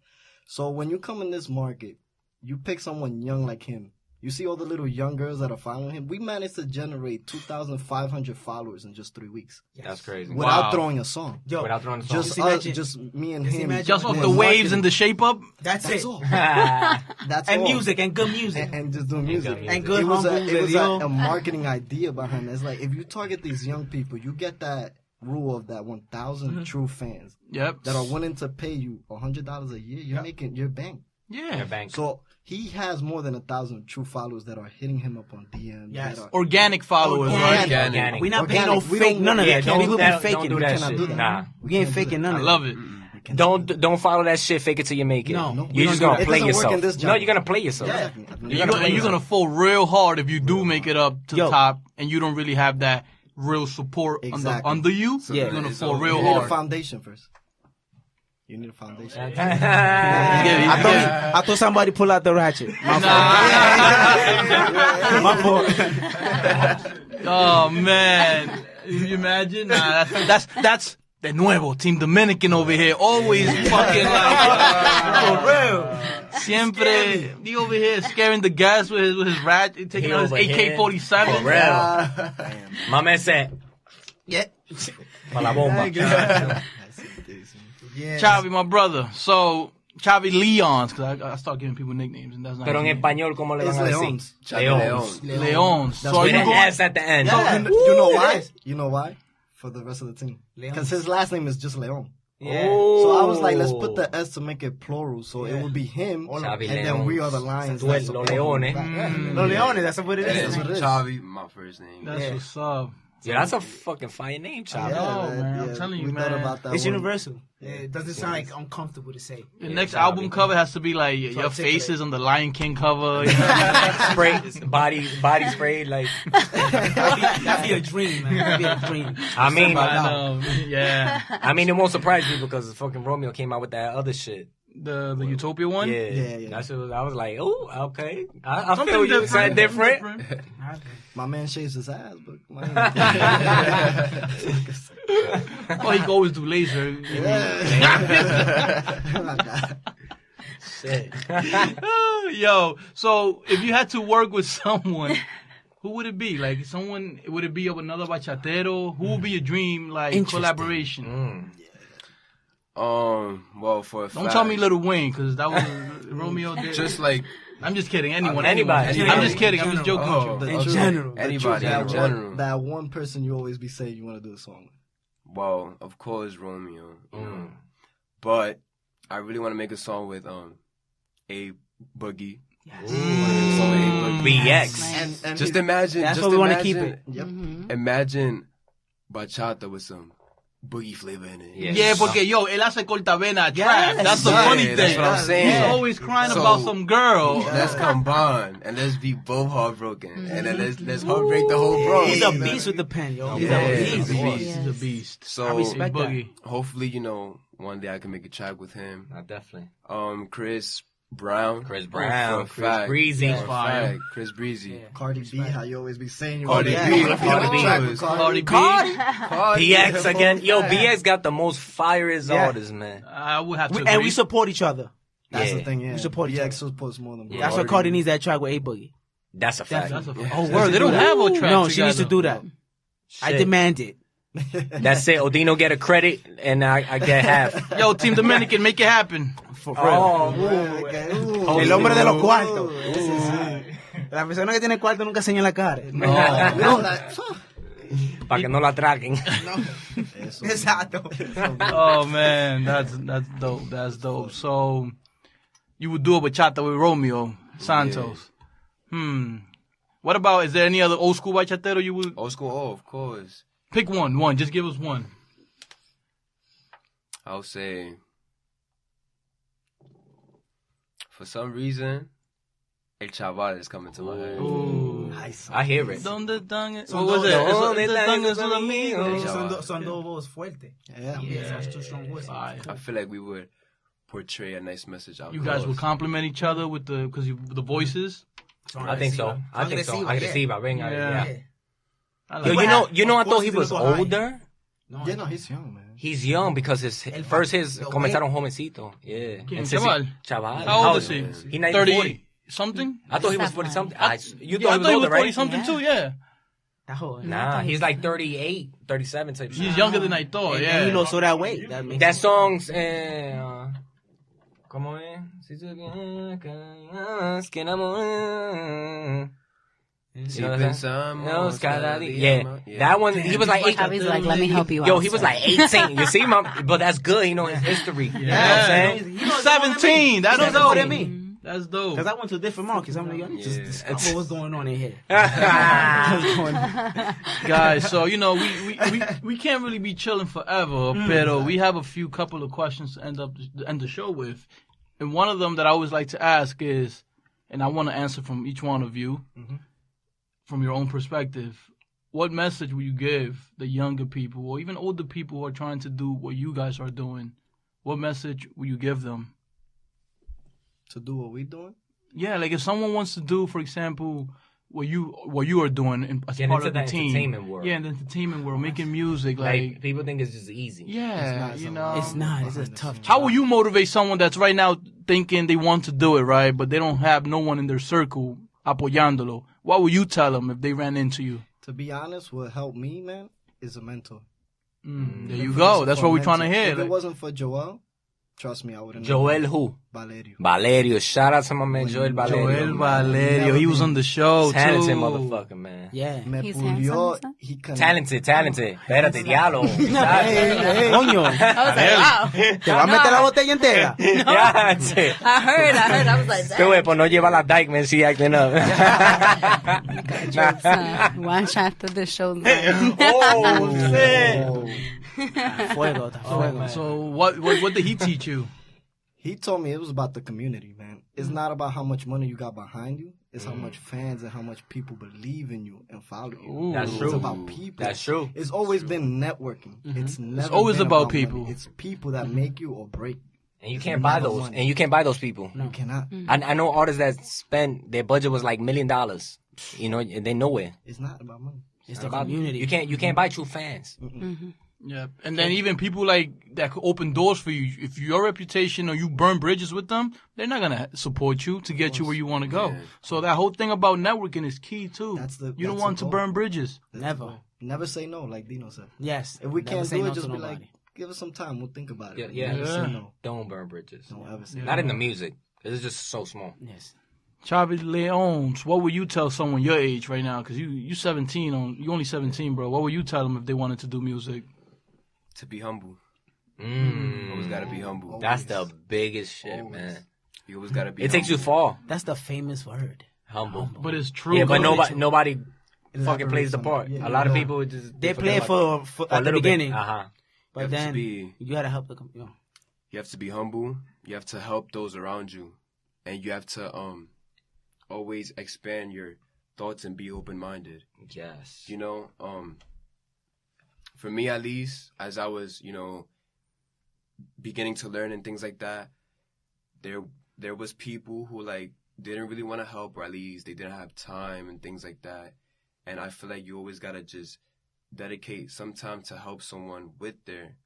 So when you come in this market, you pick someone young like him. You see all the little young girls that are following him. We managed to generate 2,500 followers in just 3 weeks That's crazy. without throwing a song. Yo, Without throwing the song. Just imagine- just me and just him. imagine- Just off doing the waves marketing. and the shape up. that's That's it. all. That's And all. music, and good music. And just doing music. good And good it was, humble it was video. a marketing idea behind it. It's like if you target these young people, you get that rule of that 1,000 true fans Yep. that are willing to pay you $100 a year. You're making your bank. Yeah. Bank. So he has more than 1,000 true followers that are hitting him up on DM. Yes. that are- Organic followers, right? Organic. We not paying no Organic. We fake, don't- none of Yeah, that. don't We do will be that. faking. Don't do We that cannot shit. do that. Nah. We ain't faking none I of love it. Don't follow that shit. Fake it till you make it. No, You're just we don't gonna do play that. It doesn't work in yourself. this No, genre. you're gonna play yourself. Exactly. You're gonna fall real hard if you do make it up to Yo. top and you don't really have that real support Exactly. under you. Yeah. You're gonna It's fall all- real You need a hard. foundation first. You need a foundation. I thought somebody pull out the ratchet. My fault. Oh man, you imagine? Nah, that's the nuevo Team Dominican over here. Always fucking like For real. siempre. He over here scaring the gas with his rat, taking He out his over here. AK-47. For real. My man said, Yeah. "Pa la bomba." Yeah. Chavi, my brother. So Chavi Leons, because I start giving people nicknames, and that's not. Pero en his name. español, ¿cómo le It's van a decir? Leons. Leons. Leons. So are With you an going? S at the end. Yeah. No, You know why? yes. You know why? For the rest of the team. Leon. Because his last name is just Leon. Yeah. So I was like, let's put the S to make it plural. So it would be him, Chavi and then we Leons. are the lions. Tú that eres support los him. leones. Right. Los Leones, that's what it is. That's what it is. Chavi, my first name. That's Yeah. what's up. Yeah, that's a fucking fire name, Chavi. know, man. I'm telling you, we thought man. about that It's one. universal. It doesn't sound like uncomfortable to say. The next album cover has to be like your faces on the Lion King cover. You know? Spray, body sprayed, like. That'd be a dream, man. That'd be a dream. I mean, I know. Yeah. I mean, it won't surprise me because fucking Romeo came out with that other shit. The Utopia one. Yeah, Yeah. That shit was, I was like, oh, okay. I Something feel you. different. Something different. My man shaves his ass, but Oh, he can always do laser. Shit. Yo, so if you had to work with someone, who would it be? Like someone, would it be of another bachatero? Who would be your dream like Interesting. collaboration? Well, for a Don't fact, tell me Lil Wayne, because that was Romeo did. just like I'm just kidding. Anyone, Anybody. anyone. I'm just kidding. I'm just joking. Oh. with you. In general. anybody in general. that one person you always be saying you want to do a song with. Well, of course, Romeo. You know. But I really want to make a song with A Boogie. BX. And Just imagine. That's just what we wanna imagine- keep it. Yep. Imagine bachata with some boogie flavor in it. Yeah, porque yo, él hace cortavena trap. Yes. That's the Yeah, funny thing. that's what I'm saying. He's always crying So, about some girl. Let's combine and let's be both heartbroken and then let's heartbreak the whole bro. He's a beast with the pen, yo. He's Yeah, a he's beast. a beast. He's a beast. So I respect that. Boogie. hopefully, one day I can make a track with him. Definitely. Chris Brown. Chris For Brown. a Chris fact. Breezy. For a Fire. fact. Chris Breezy. Cardi B, how you always be saying you Cardi want B. to Cardi B. Cardi B. BX again. Yo, BX got the most fierest Yeah. artists, man. I would have to And agree. we support each other. That's Yeah. the thing, yeah. We support each BX other. supports more than That's why Cardi needs that track with A Boogie. That's a fact. That's a Oh, word. They don't have a track No, together. she needs to do that. I Shit. demand it. That's it. Odino get a credit, and I get half. Yo, Team Dominican, make it happen. For real. El hombre de los cuartos. La persona que tiene cuarto nunca señala la cara. Para que no la atraquen. Exacto. Oh man, that's dope. That's dope. So you would do a bachata with Romeo Santos. What about? Is there any other old school bachatero you would Old school, of course. pick? One. Just give us one. I'll say, for some reason, El Chaval is coming to my head. Ooh. I hear it. ¿Dónde están? Son What was dos- it? ¿Dónde ¿Dónde están están esos esos amigos? amigos? Son dos voces fuertes. Yeah. Son two strong voices. I feel like we would portray a nice message out. You guys would compliment each other with the voices. I think so. I think so. Agresiva, venga. Yeah. Yeah. I Yo, like you know, I Of thought course he he's was gonna go high. older. Yeah, no, he's young, man. He's young because his comenzaron jovencito. Yeah. ¿Quién? And Chaval? Chaval. How old is he? He 40. 30 something. I thought he was That's 40 fine. something. You Yeah, I thought thought he he was was older, 40 right? something too. Yeah. Está joven. Nah, he's like 38, 37 type shit. He's younger than I thought. And Yeah. he lost all that weight. That makes That sense. song's ¿cómo es? Si supieras que enamoré. Si You know what I'm pensamos cada cada día. día Yeah, that one. He was like, Chavi's like, let me help you out. yo, he was like 18. You see, mom, but that's good. He know his history. You know what I'm saying? He's 17. That's He knows dope. more than me. That's dope. Because I went to different markets. I'm like, I need to discover what's going on in here. Guys, so we can't really be chilling forever, pero we have a few couple of questions to end the show with. And one of them that I always like to ask is, and I want to answer from each one of you, from your own perspective, what message will you give the younger people or even older people who are trying to do what you guys are doing? What message will you give them? To do what we doing? Yeah, like if someone wants to do, for example, what you are doing as Get part into of the the team. entertainment world. Yeah, in the entertainment world, making music, Like, people think it's just easy. yeah, you know. It's not. It's a tough job. How will you motivate someone that's right now thinking they want to do it, right, but they don't have no one in their circle apoyándolo? What would you tell them if they ran into you? To be honest, what helped me, man, is a mentor. There you go. That's what we're trying to hear. If Like, it wasn't for Joel, trust me, I wouldn't. Joel who? Valerio. Valerio. Shout out to my man Joel Valerio. Joel Valerio, he was on the show He's talented too. motherfucker, man. Yeah. Me He's pulió. handsome, He Talented. Espérate, diablo. Coño. I was like, wow. Te va a meter la botella entera. Talented. I heard. I was like, Tú ves, por no llevar la dyke, man, she acting up. watch after the show. Oh, shit. Fuego. Fuego. So what did he teach you? He told me it was about the community, man. It's not about how much money you got behind you. It's how much fans and how much people believe in you and follow you. That's It's true. about people. That's true. It's always been networking. It's never always been about money. people. It's people that make you or break. And you can't buy those. And you can't buy those people. You cannot. I know artists that spend, their budget was like $1 million. You know, they nowhere. It's not about money. It's the community. You can't buy true fans. Yeah, and then even people like that could open doors for you. If your reputation or you burn bridges with them, they're not gonna support you to get you where you want to go. Yeah. So that whole thing about networking is key too. You don't that's want the to goal. burn bridges. Never. Never say no, like Dino said. Yes. If we Never can't say do no it, to just be nobody. like, give us some time. We'll think about it. Yeah. Never say no. Don't burn bridges. Don't ever say Not in the music. It's just so small. Yes. Chavi Leones, what would you tell someone your age right now? Because you 17, you only 17, bro. What would you tell them if they wanted to do music? To be humble. Mm. Always gotta be humble. That's the biggest shit, Always. man. You always gotta be It takes you humble. far. That's the famous word. Humble. But it's true. Yeah, but though. nobody fucking plays the on part. it. Yeah. A lot of people just They play it for a at the little beginning, bit. Uh-huh. but You have to then be- you gotta help the. You have to be humble. You have to help those around you, and you have to always expand your thoughts and be open minded. Yes. You know, for me at least, as I was, beginning to learn and things like that, there was people who like didn't really want to help, or at least they didn't have time and things like that. And I feel like you always gotta just dedicate some time to help someone with their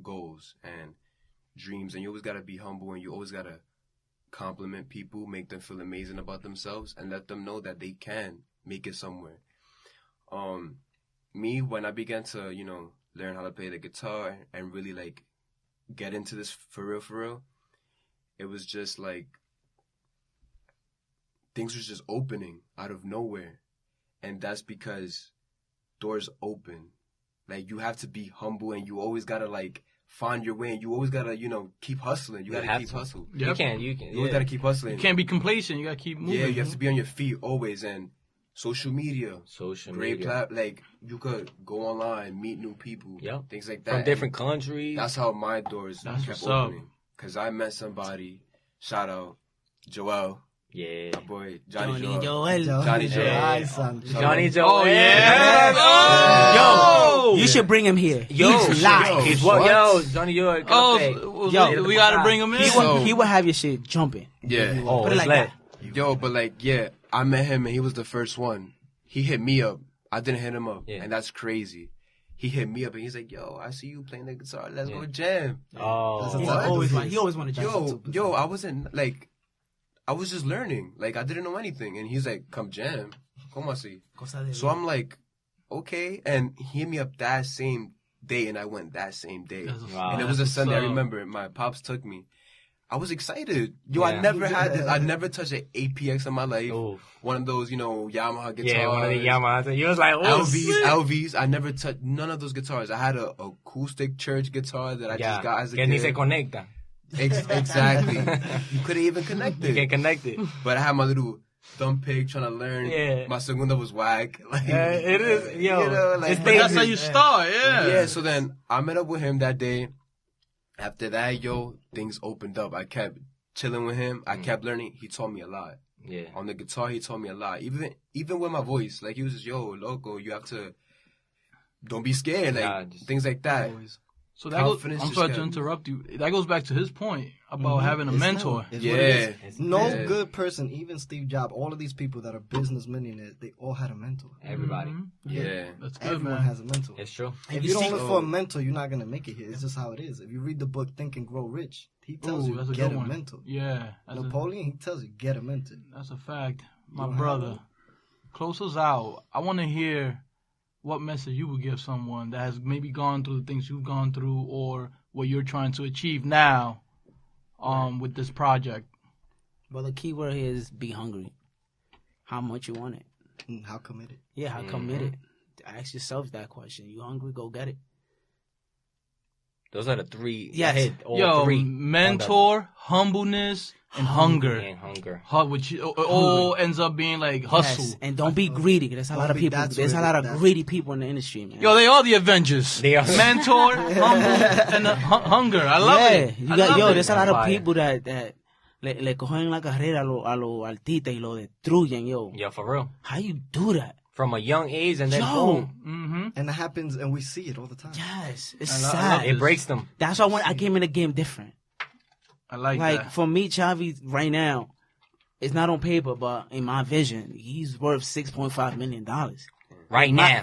goals and dreams, and you always gotta be humble, and you always gotta compliment people, make them feel amazing about themselves, and let them know that they can make it somewhere. Me, when I began to, learn how to play the guitar and really, like, get into this for real, it was just, like, things was just opening out of nowhere. And that's because doors open. Like, you have to be humble, and you always gotta, like, find your way, and you always gotta, keep hustling. You gotta keep hustling. Yep. You can. You always gotta keep hustling. You can't be complacent. You gotta keep moving. Yeah, you have to be on your feet always. And social media. Great like, you could go online, meet new people. Yep. Things like that. From different countries. That's how my doors kept opening. Because I met somebody, shout out, Joel. Yeah. My boy, Johnny Joel. Johnny Joel. Johnny Joel. Oh, yeah. Yo, you should bring him here. Yo, he's live. He's what? Yo, Johnny Joel. Yo, we gotta bring him in. He will have your shit jumping. Yeah. Put it like that. Yo, but like, yeah, I met him and he was the first one. He hit me up. I didn't hit him up. Yeah. And that's crazy. He hit me up and he's like, yo, I see you playing the guitar. Let's go jam. Oh. He always want to jam. Yo, I wasn't like, I was just learning. Like, I didn't know anything. And he's like, come jam. Como así? So I'm like, okay. And he hit me up that same day and I went that same day. Wow. And it was a Sunday. I remember my pops took me. I was excited. Yo, I never had this. I never touched an APX in my life. Ooh. One of those, Yamaha guitars. Yeah, one of the Yamahas. He was like, LVs. I never touched none of those guitars. I had a acoustic church guitar that I just got as a kid. Que ni se conecta. Exactly. You couldn't even connect it. You can't connect it. But I had my little thumb pick trying to learn. Yeah. My segunda was whack. Like, it is. Yo, like, but that's how you start. Yeah. Yeah. So then I met up with him that day. After that, things opened up. I kept chilling with him. I kept learning. He taught me a lot. Yeah. On the guitar, he taught me a lot. Even with my voice, like he was just, loco, you have to, don't be scared, like things like that. So that goes, I'm sorry to interrupt you. That goes back to his point about having a mentor. No good person, even Steve Jobs, all of these people that are business millionaires, they all had a mentor. Everybody. Yeah. That's good, Everyone man. has a mentor. It's true. If you don't look for a mentor, you're not going to make it here. It's just how it is. If you read the book Think and Grow Rich, he tells you get a mentor. Yeah. Napoleon, he tells you get a mentor. That's a fact. My brother, close us out. I want to hear what message you would give someone that has maybe gone through the things you've gone through or what you're trying to achieve now with this project. Well, the key word here is be hungry. How much you want it. How committed. Yeah, how committed. Ask yourself that question. You hungry? Go get it. Those are the three. Yes. Three mentor, humbleness, and hunger. And hunger. Which all ends up being like hustle. Yes. And don't be greedy. There's a lot of people. There's a lot of greedy people in the industry, man. Yo, they are the Avengers. They are. Mentor, humble, and hunger. I love it. You got, there's a lot of people that le cogen la carrera a lo artistas y lo destruyen, yo. Yeah, for real. How you do that? From a young age and then boom. Mm-hmm. And it happens and we see it all the time. Yes. It's sad. It breaks them. That's why I came in the game different. I like that. For me, Chavi, right now, it's not on paper, but in my vision, he's worth $6.5 million. Right now.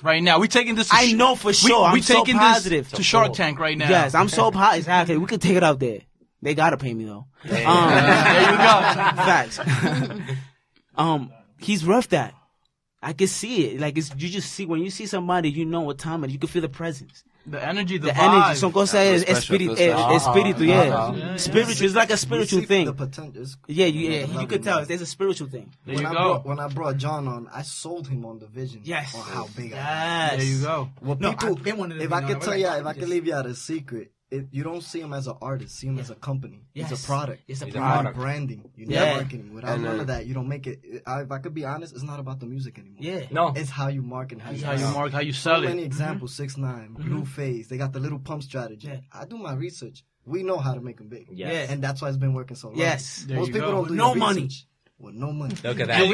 Right now. We taking this. I know for sure. We I'm so taking positive. this to Shark Tank right now. Yes, I'm so positive. Exactly. We could take it out there. They gotta pay me though. There you go. Facts. He's worth that. I can see it. Like you just see when you see somebody, you know what time it is. You can feel the presence. The energy, the energy. Son cosas espíritu, yeah. Spiritual. It's like a spiritual thing. The potential. Yeah, you could tell. There's a spiritual thing. There you go. When I brought John on, I sold him on the vision. Yes. On how big I am. There you go. Well, people, if I could tell you, if I could leave you out a secret, you don't see him as an artist. See him as a company. Yes. It's a product. It's a product. Branding. You're marketing. Without none of that, you don't make it. If I could be honest, it's not about the music anymore. Yeah. No. It's how you market. How you market, how you sell it. So many examples. 6ix9ine, Blueface. They got the little pump strategy. Yeah. I do my research. We know how to make them big. Yes. And that's why it's been working so long. Yes. Most people don't do no the money. research. With no money. Look at that. And we're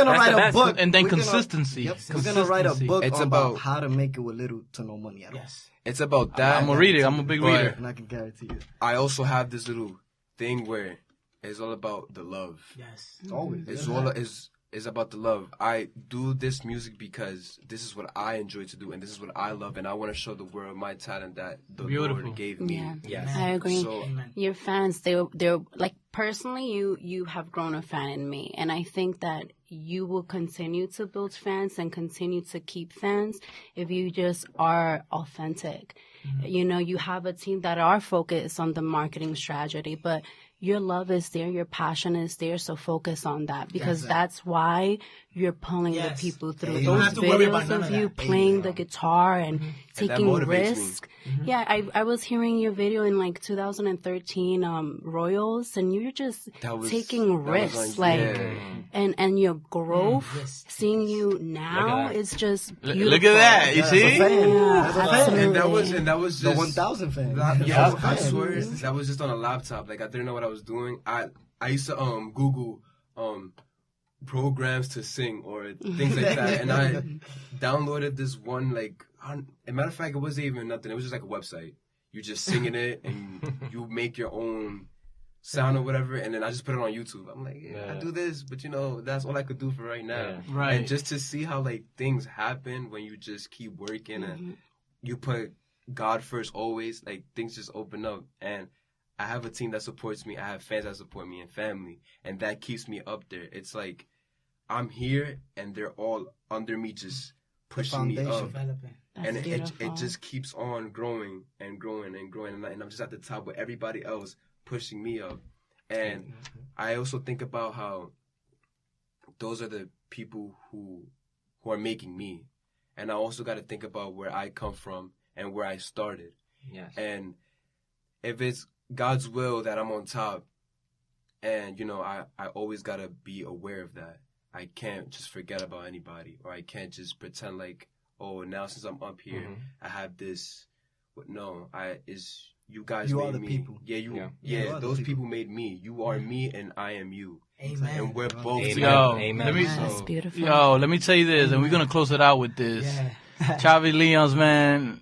gonna write a book. And then consistency. We're gonna write a book it's about how to make it with little to no money at all. Yes. It's about that. I'm a reader. I'm a big reader. And I can guarantee you. I also have this little thing where it's all about the love. Yes. Always. It's is about the love. I do this music because this is what I enjoy to do, and this is what I love, and I want to show the world my talent that the Lord gave me. Yeah, Yes. I agree. So, Your fans, they're like, personally, you have grown a fan in me, and I think that you will continue to build fans and continue to keep fans if you just are authentic. You know, you have a team that are focused on the marketing strategy, but your love is there, your passion is there, so focus on that, because that's why you're pulling the people through. You don't Those have to worry about videos none of of you that. playing the guitar and taking motivates me. risks. Yeah, I was hearing your video in like 2013 Royals, and you're just taking risks, and your growth, seeing you now is just beautiful. Look at that, you see? and that was The just 1,000 fan. I swear that was just on a laptop. Like I didn't know what I was doing. I used to Google programs to sing or things like that, and I downloaded this one. Like, as a matter of fact, it wasn't even nothing. It was just like a website. You just singing it and you make your own sound or whatever, and then I just put it on YouTube. I'm like, I do this, but that's all I could do for right now. Yeah. Right. And just to see how like things happen when you just keep working and you put God first always, like things just open up. And I have a team that supports me. I have fans that support me and family, and that keeps me up there. It's like I'm here and they're all under me, just pushing me up. And it just keeps on growing and growing and growing, and I'm just at the top with everybody else pushing me up. And I also think about how those are the people who are making me, and I also got to think about where I come from and where I started. Yes. And if it's God's will that I'm on top, and I always got to be aware of that. I can't just forget about anybody, or I can't just pretend like, oh, now since I'm up here, I have this. But no, you guys You made are the me. people. Yeah, You are the those people. people made me. You are me, and I am you. Amen. And we're both Amen. together. Yo, Amen. let me That's beautiful. let me tell you this, and we're gonna close it out with this. Chavi Leons, man,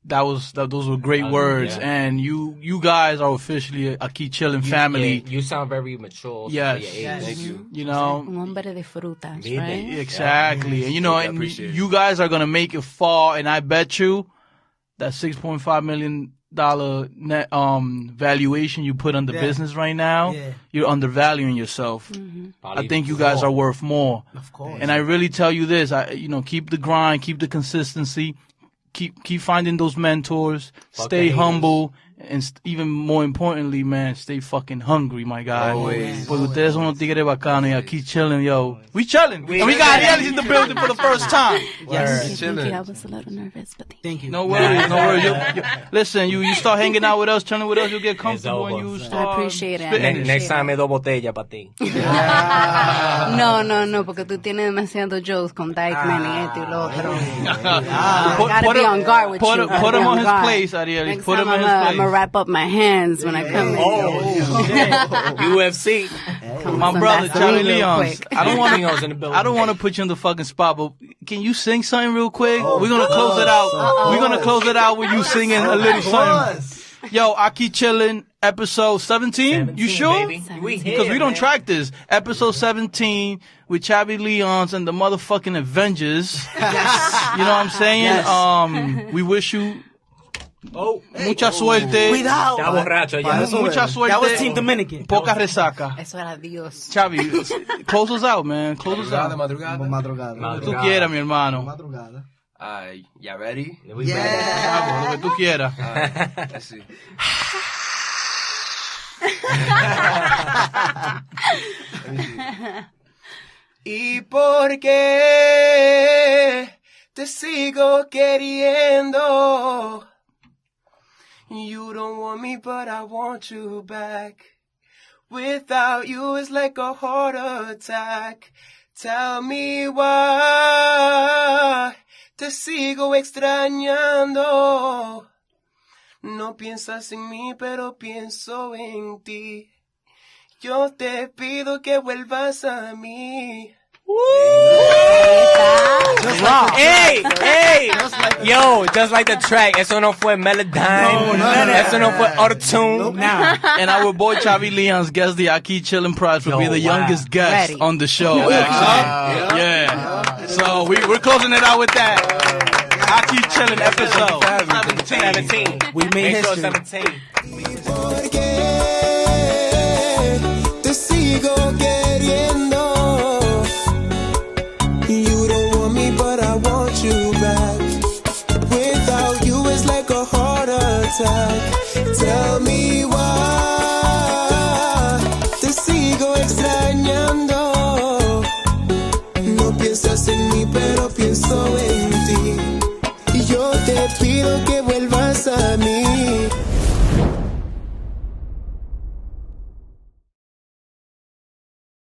those were great words, yeah. and you guys are officially a Aqui Chillin family. You sound very mature. Yes. For your age. Thank you. You know, Un hombre de frutas, Baby. right? exactly, and I and appreciate it. you guys are gonna make it far, and I bet you that $6.5 million net valuation you put on the business right now, you're undervaluing yourself. I think you guys are worth more. Of course. And I really tell you this, keep the grind, keep the consistency, keep finding those mentors, stay humble, and even more importantly, man, stay fucking hungry, my guy. Always. Porque ustedes son unos tigres bacanos y aquí chilling, yo. We chilling. And we got Ariel in the building for the first time. Thank you. I was a little nervous, but Thank you. No worries, no worries. Listen, you start hanging out with us, chilling with us, you'll get comfortable over. and you I start appreciate it. spitting it. Next time, dos botellas para ti. No, porque tú tienes demasiado jokes con Dykeman y esto y lo otro. I gotta be on guard with you. Put him on his place, Ariel. Next Put him time in his I'm place. gonna wrap up my hands when I come in. UFC. My Some brother, Vaseline Chavi real Leons. quick. I don't want Leons in the building. I don't want to put you in the fucking spot, but can you sing something real quick? We're gonna close it out. We're gonna close it out with you singing a little something. Yo, Aqui Chillin, episode 17. You sure? Baby. We here, Because we don't man. track this. Episode 17 with Chavi Leons and the motherfucking Avengers. You know what I'm saying? We wish you mucha suerte. Cuidado. Está borracho ya. Mucha suerte. That was Team Dominican. Poca resaca. Eso era Dios. Chavi, close us out, man. Close us out. Madrugada. Madrugada. Lo que tú quieras, mi hermano. Madrugada. Ya ready? We ready. Lo que tú quieras. Let's see. ¿Y por qué te sigo queriendo? You don't want me, but I want you back. Without you, it's like a heart attack. Tell me why te sigo extrañando. No piensas en mí, pero pienso en ti. Yo te pido que vuelvas a mí. Just like Hey, yo, just like the track. Eso no fue Melodyne. Eso no fue Autotune. And our boy Chavi Leon's guest, the Aqui Chillin prize, will be the youngest guest Ready. on the show. Actually, yeah. So we're closing it out with that. Aqui Chillin episode 17. We made Make sure history. 17. Porque te sigo queriendo. You don't want me, but I want you back. Without you, it's like a heart attack. Tell me why te sigo extrañando. No piensas en mí, pero pienso en ti. Y yo te pido que